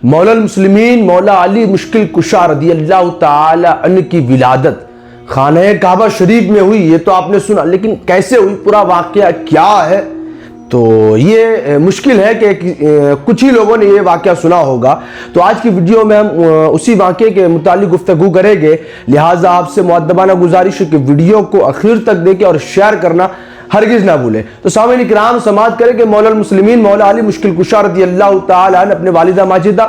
مولا المسلمین مولا علی مشکل کشا رضی اللہ تعالی عنہ کی ولادت خانہ کعبہ شریف میں ہوئی، یہ تو آپ نے سنا، لیکن کیسے ہوئی، پورا واقعہ کیا ہے؟ تو یہ مشکل ہے کہ کچھ ہی لوگوں نے یہ واقعہ سنا ہوگا۔ تو آج کی ویڈیو میں ہم اسی واقعے کے متعلق گفتگو کریں گے، لہٰذا آپ سے مؤدبانہ گزارش ہے کہ ویڈیو کو آخر تک دیکھیں اور شیئر کرنا ہرگز نہ بھولیں۔ تو سامعین کرام سماعت کریں کہ مولا المسلمین مولا علی مشکل کشا رضی اللہ تعالی عنہ اپنے والدہ ماجدہ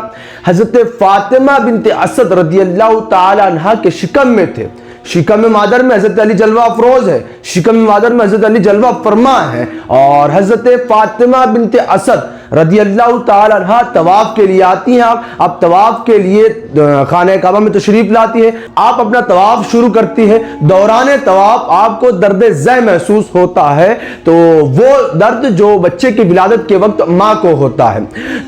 حضرت فاطمہ بنت اسد رضی اللہ تعالی عنہ کے شکم میں تھے۔ شکم مادر میں حضرت علی جلوہ افروز ہے، شکم مادر میں حضرت علی جلوہ فرما ہے، اور حضرت فاطمہ بنت اسد رضی اللہ تعالی عنہ طواف کے لیے آتی ہیں۔ آپ طواف کے لیے خانہ کعبہ میں تشریف لاتی ہیں، آپ اپنا طواف شروع کرتی ہیں۔ دوران طواف آپ کو درد زہ محسوس ہوتا ہے، تو وہ درد جو بچے کی ولادت کے وقت ماں کو ہوتا ہے،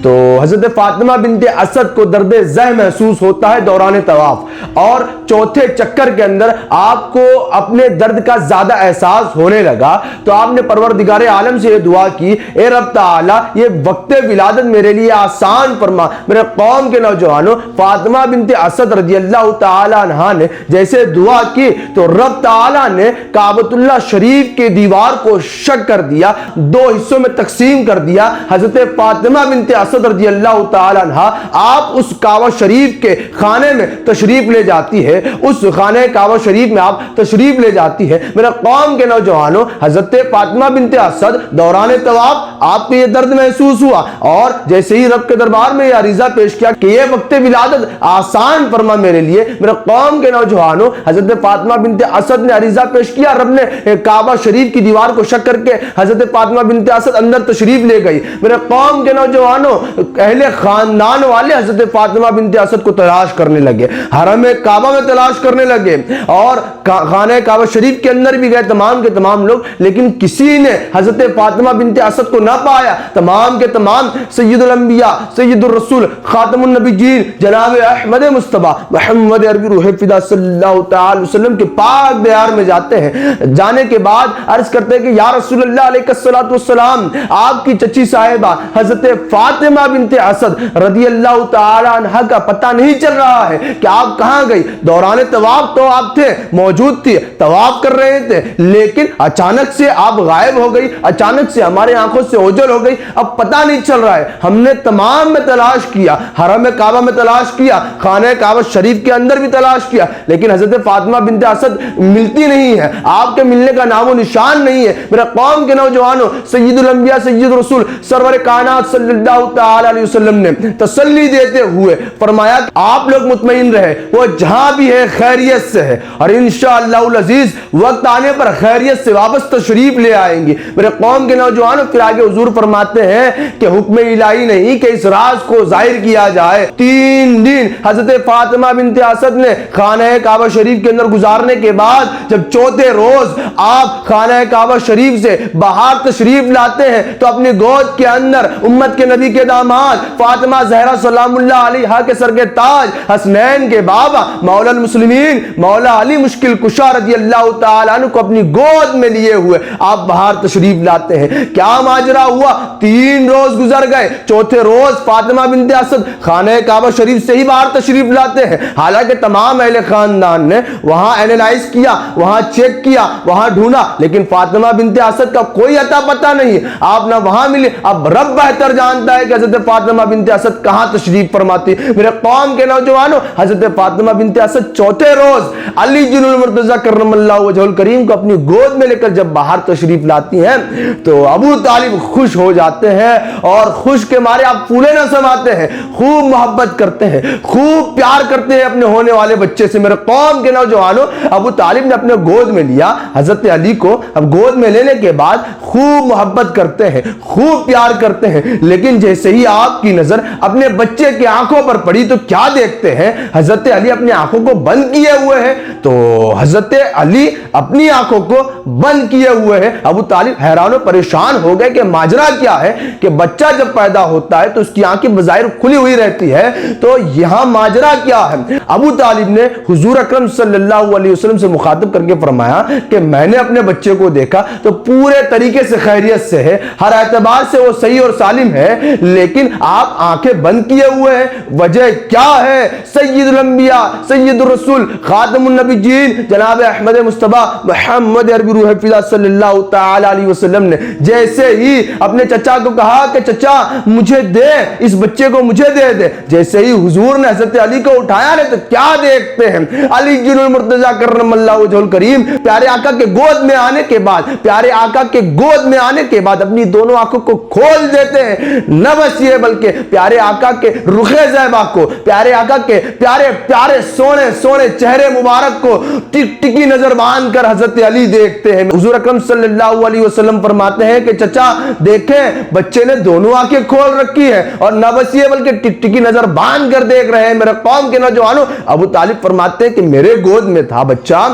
تو حضرت فاطمہ بنت اسد کو درد زہ محسوس ہوتا ہے دوران طواف، اور چوتھے چکر کے اندر آپ کو اپنے درد کا زیادہ احساس ہونے لگا، تو آپ نے پروردگار عالم سے یہ دعا کی، اے رب تعالی یہ وقت ولادت میرے لیے آسان فرما۔ میرے قوم کے نوجوانوں، فاطمہ بنت اسد رضی اللہ تعالی عنہ نے جیسے دعا کی تو رب تعالی نے کعبۃ اللہ شریف کی دیوار کو شق کر دیا، دو حصوں میں تقسیم کر دیا۔ حضرت فاطمہ بنت اسد رضی اللہ تعالی عنہ آپ اس کعبہ شریف کے خانے میں تشریف لے جاتی ہے، اس خانہ کعبہ شریف میں آپ تشریف لے جاتی ہے۔ میرے قوم کے نوجوانوں، حضرت فاطمہ بنت اسد دوران طواف آپ کو یہ درد محسوس ہوا، اور جیسے ہی رب کے دربار میں یہ عریضہ پیش کیا کہ یہ وقت ولادت آسان فرما میرے لیے، میرے قوم کے نوجوانوں، حضرت فاطمہ بنت اسد نے عریضہ پیش کیا، رب نے کعبہ شریف کی دیوار کو شق کر کے حضرت فاطمہ بنت اسد اندر تشریف لے گئی۔ میرے قوم کے نوجوانوں، اہل خاندان والے حضرت فاطمہ بنت اسد کو تلاش کرنے لگے، حرم کعبہ میں تلاش کرنے لگے، اور خانہ کعبہ شریف کے اندر بھی گئے تمام کے تمام لوگ، لیکن کسی نے حضرت فاطمہ بنت اسد کو نہ پایا۔ تمام کے تمام سید الانبیاء، سید الرسول، خاتم النبیین جناب احمد مصطفیٰ محمد عربی روح فدا صلی اللہ تعالی وسلم کے پاک دیار میں جاتے ہیں۔ جانے کے بعد عرض کرتے ہیں کہ یا رسول اللہ علیہ الصلوۃ والسلام، آپ کی چچی صاحبہ حضرت فاطمہ بنت اسد رضی اللہ تعالی عنہ کا پتہ نہیں چل رہا ہے کہ آپ کہاں گئی۔ دوران طواف تو آپ تھے، موجود تھی، طواف کر رہے تھے، لیکن اچانک سے آپ غائب ہو گئی، اچانک سے ہمارے آنکھوں سے اوجھل ہو گئی، اب پتہ نہیں چل رہا ہے۔ ہم نے تمام میں تلاش کیا، حرم کعبہ میں تلاش کیا، خانہ کعبہ شریف کے اندر بھی تلاش کیا، لیکن حضرت فاطمہ بنت اسد ملتی نہیں ہے، آپ کے ملنے کا نام و نشان نہیں ہے۔ میرے قوم کے نوجوانوں، سید الانبیاء سید الرسول سرور کائنات صلی اللہ تعالی علیہ وسلم نے تسلی دیتے ہوئے فرمایا کہ آپ لوگ مطمئن رہے، وہ جہاں بھی ہے خیریت سے ہے، اور انشاءاللہ العزیز وقت آنے پر خیریت سے واپس تشریف لے آئیں گی۔ میرے قوم کے نوجوانوں، پھر آگے حضور فرماتے ہیں کہ حکم الہی نہیں کہ اس راز کو ظاہر کیا جائے۔ 3 دن حضرت فاطمہ بنت اسد نے خانہ کعبہ شریف کے اندر گزارنے کے بعد جب چوتھے روز آپ خانہ کعبہ شریف سے باہر تشریف لاتے ہیں تو اپنی گود کے اندر امت کے نبی کے داماد فاطمہ زہرا سلام اللہ علیہا کے سر کے تاج، حسنین کے بابا مولا المسلمین مولا علی مشکل کشا رضی اللہ تعالی عنہ کو اپنی گود میں لیے ہوئے آپ باہر تشریف لاتے ہیں۔ کیا ماجرا ہوا؟ 3 روز گزر گئے، چوتھے روز فاطمہ بنت اسد خانہ کعبہ شریف سے ہی باہر تشریف لاتے ہیں، حالانکہ تمام اہل خاندان نے وہاں اینالائز کیا، وہاں چیک کیا، وہاں ڈھونڈا، لیکن فاطمہ بنت اسد کا کوئی عطا پتہ نہیں، آپ نہ وہاں ملے۔ اب رب بہتر جانتا ہے کہ حضرت فاطمہ بنت اسد کہاں تشریف فرماتی۔ میرے قوم کے نوجوانوں، حضرت فاطمہ بنت اسد چوتھے روز علی جن المرتضیٰ کرم اللہ وجہہ الکریم کو اپنی گود میں لے کر جب باہر تشریف لاتی ہیں تو ابو طالب خوش ہو جاتے ہیں، اور خوش کے مارے آپ پھولے نہ سماتے ہیں، خوب محبت کرتے ہیں، خوب پیار کرتے ہیں اپنے ہونے والے بچے سے۔ میرے قوم کے نوجوانوں، ابو طالب نے اپنے گود میں لیا حضرت علی کو، اب گود میں لینے کے بعد خوب محبت کرتے ہیں، خوب پیار کرتے ہیں، لیکن جیسے ہی آپ کی نظر اپنے بچے کی آنکھوں پر پڑی تو کیا دیکھتے ہیں؟ حضرت علی اپنی آنکھوں کو بند کیے ہوئے ہیں۔ تو حضرت علی اپنی آنکھوں کو بند کیے ہوئے ہیں۔ ابو طالب حیران و پریشان ہو گئے کہ ماجرا کیا ہے، کہ بچہ جب پیدا ہوتا ہے تو اس کی آنکھیں بظاہر کھلی ہوئی رہتی ہے. تو یہاں ماجرا کیا ہے؟ ابو طالب نے حضور اکرم صلی اللہ علیہ وسلم سے مخاطب کر کے فرمایا کہ میں نے اپنے بچے کو دیکھا تو پورے طریقے سے خیریت سے ہے, ہر اعتبار سے وہ صحیح اور سالم ہے, لیکن آپ آنکھیں بند کیے ہوئے ہیں, وجہ کیا ہے؟ سید الانبیاء, سید الرسول, خاتم النبیین جناب احمد مصطفیٰ محمد عربی روح فضا صلی اللہ تعالی علیہ وسلم نے جیسے ہی اپنے چچا کو کہا کہ چچا مجھے دے, اس بچے کو مجھے دے دے, جیسے ہی حضور نے حضرت علی کو اٹھایا ہے تو کیا دیکھتے ہیں؟ علی جن المرتضیٰ کرم اللہ وجہ الکریم پیارے آقا کے گود میں آنے کے بعد, پیارے آقا کے گود میں آنے کے بعد اپنی دونوں آنکھوں کو کھول دیتے ہیں. نہ بس یہ بلکہ پیارے آقا کے رخ زیبا کو, پیارے آقا کے پیارے پیارے سونے سونے چہرے مبارک کو ٹک ٹکی نظر باندھ کر حضرت علی دیکھتے ہیں. حضور اکرم صلی اللہ علیہ وسلم فرماتے ہیں کہ چچا دیکھیں بچے نے دونوں آنکھیں کھول رکھی ہے, اور نہ بس یہ بلکہ ٹک ٹکی نظر باندھ کر دیکھ رہے ہیں. میرے قوم کے نوجوانوں, ابو طالب فرماتے ہیں کہ میرے گود میں تھا بچہ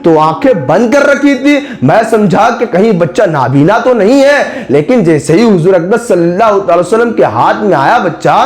تو آنکھیں بند کر رکھی تھی, میں سمجھا کہ کہیں بچہ نابینا تو نہیں ہے, لیکن جیسے ہی حضور اکبر صلی اللہ علیہ وسلم کے ہاتھ میں آیا بچہ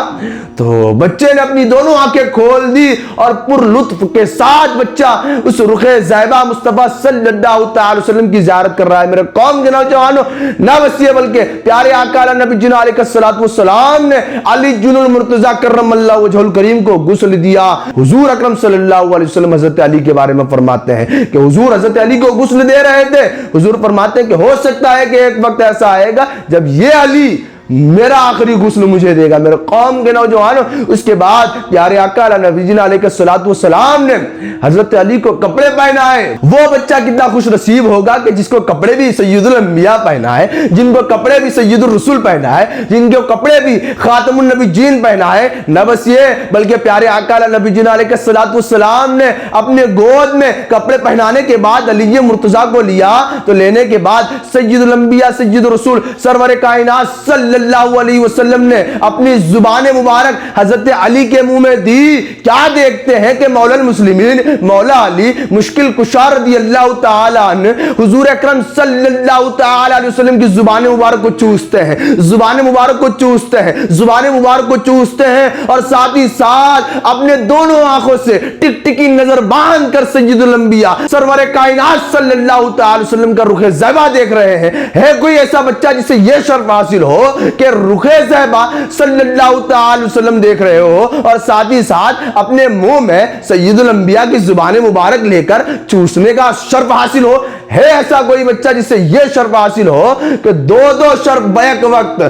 تو بچے نے اپنی دونوں آنکھیں کھول دی اور پر لطف کے ساتھ بچہ اس رخ زیبا مصطفیٰ صلی اللہ تعالی وسلم کی زیارت کر رہا ہے. میرے قوم کے نوجوانوں, نہ بس یہ بلکہ پیارے آقا علیہ نبی جن علیہ السلام نے علی جن المرتضیٰ کرم اللہ وجہ الکریم کو غسل دیا. حضور اکرم صلی اللہ علیہ وسلم حضرت علی کے بارے میں فرماتے ہیں کہ حضور حضرت علی کو غسل دے رہے تھے. حضور فرماتے ہیں کہ ہو سکتا ہے کہ ایک وقت ایسا آئے گا جب یہ علی میرا آخری غسل مجھے دے گا. میرے قوم کے نوجوانوں, اس کے بعد پیارے آقا علیہ نبی جن علیہ السلام نے حضرت علی کو کپڑے پہنائے. وہ بچہ کتنا خوش نصیب ہوگا کہ جس کو کپڑے بھی سید الانبیاء پہنائے, جن کو کپڑے بھی سید الرسول پہنائے, جن کو کپڑے بھی خاتم النبیین پہنائے. نہ بس یہ بلکہ پیارے آقا علیہ نبی جن علیہ السلام نے اپنے گود میں کپڑے پہنانے کے بعد علی مرتضیٰ کو لیا, تو لینے کے بعد سید الانبیاء سید الرسول سرور کائنات صلی اللہ علیہ وسلم نے اپنی زبان مبارک حضرت علی کے منہ میں دی. کیا دیکھتے ہیں کہ مولا المسلمین مولا علی مشکل کشا رضی اللہ تعالی عنہ حضور اکرم صلی اللہ تعالی علیہ وسلم کی زبان مبارک کو چوستے ہیں, زبان مبارک کو چوستے ہیں, زبان مبارک کو چوستے ہیں, اور ساتھ ہی ساتھ اپنے دونوں آنکھوں سے ٹک ٹکی نظر باندھ کر سید الانبیاء سرور کائنات صلی اللہ تعالی وسلم کا رخ زیبا دیکھ رہے ہیں. ہے کوئی ایسا بچہ جسے یہ شرف حاصل ہو کہ رخ زیبا صلی اللہ تعالی وسلم دیکھ رہے ہو, اور ساتھ ہی ساتھ اپنے منہ میں سید الانبیاء کی زبان مبارک لے کر چوسنے کا شرف حاصل ہو؟ ہے ایسا کوئی بچہ جسے یہ شرف حاصل ہو کہ دو شرف بیک وقت,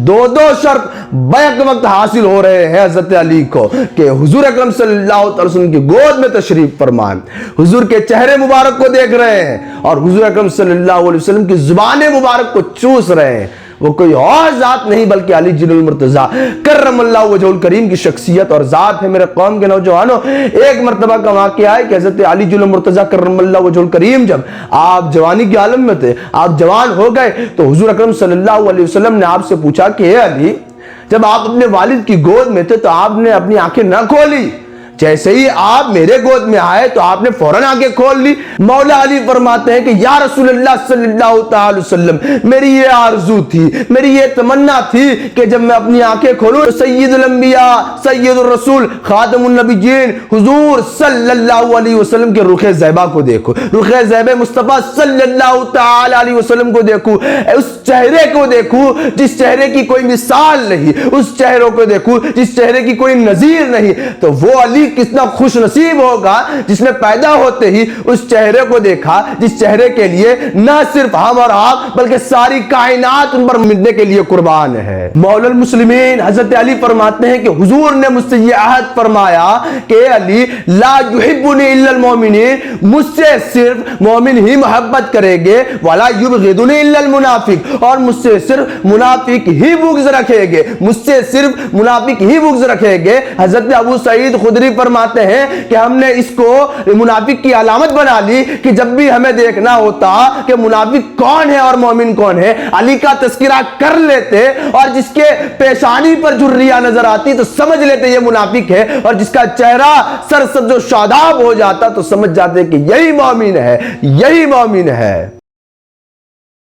دو شرف بیک وقت حاصل ہو رہے ہیں حضرت علی کو کہ حضور اکرم صلی اللہ علیہ وسلم کی گود میں تشریف فرمائیں, حضور کے چہرے مبارک کو دیکھ رہے ہیں, اور حضور اکرم صلی اللہ علیہ وسلم کی زبان مبارک کو چوس رہے ہیں. وہ کوئی اور ذات نہیں بلکہ علی جن المرتضیٰ کرم اللہ وجہ الکریم کی شخصیت اور ذات ہے. میرے قوم کے نوجوانوں, ایک مرتبہ کا واقعہ ہے کہ حضرت علی جن المرتضیٰ کرم اللہ وجہ الکریم جب آپ جوانی کے عالم میں تھے, آپ جوان ہو گئے, تو حضور اکرم صلی اللہ علیہ وسلم نے آپ سے پوچھا کہ اے علی, جب آپ اپنے والد کی گود میں تھے تو آپ نے اپنی آنکھیں نہ کھولی, جیسے ہی آپ میرے گود میں آئے تو آپ نے فوراً آنکھیں کھول لی. مولا علی فرماتے ہیں کہ یا رسول اللہ صلی اللہ تعالی وسلم, میری یہ آرزو تھی, میری یہ تمنا تھی کہ جب میں اپنی آنکھیں کھولوں تو سید الانبیاء سید الرسول خاتم النبیین حضور صلی اللہ علیہ وسلم کے رخ زیبا کو دیکھوں, رخ زیب مصطفیٰ صلی اللہ تعالی علیہ وسلم کو دیکھوں, اس چہرے کو دیکھوں جس چہرے کی کوئی مثال نہیں, اس چہرے کو دیکھوں جس چہرے کی کوئی نظیر نہیں. تو وہ علی کتنا خوش نصیب ہوگا جس نے پیدا ہوتے ہی اس چہرے کو دیکھا جس چہرے کے لیے نہ صرف ہم اور آپ بلکہ ساری کائنات ان پر مٹنے کے لیے قربان ہے. مولا المسلمین حضرت علی فرماتے ہیں کہ حضور نے مجھ سے یہ عہد فرمایا کہ علی لا یحبنی الا المؤمنین, مجھ سے صرف مومن ہی محبت کریں گے, ولا یبغضنی الا المنافق, اور مجھ سے صرف منافق ہی بغض رکھیں گے, مجھ سے صرف منافق ہی بغض رکھیں گے. حضرت ابو سعید خدری فرماتے ہیں کہ ہم نے اس کو منافق کی علامت بنا لی کہ جب بھی ہمیں دیکھنا ہوتا کہ منافق کون ہے اور مومن کون ہے, علی کا تذکرہ کر لیتے, اور جس کے پیشانی پر جھریاں نظر آتی تو سمجھ لیتے یہ منافق ہے, اور جس کا چہرہ سرسبز و شاداب ہو جاتا تو سمجھ جاتے کہ یہی مومن ہے, یہی مومن ہے.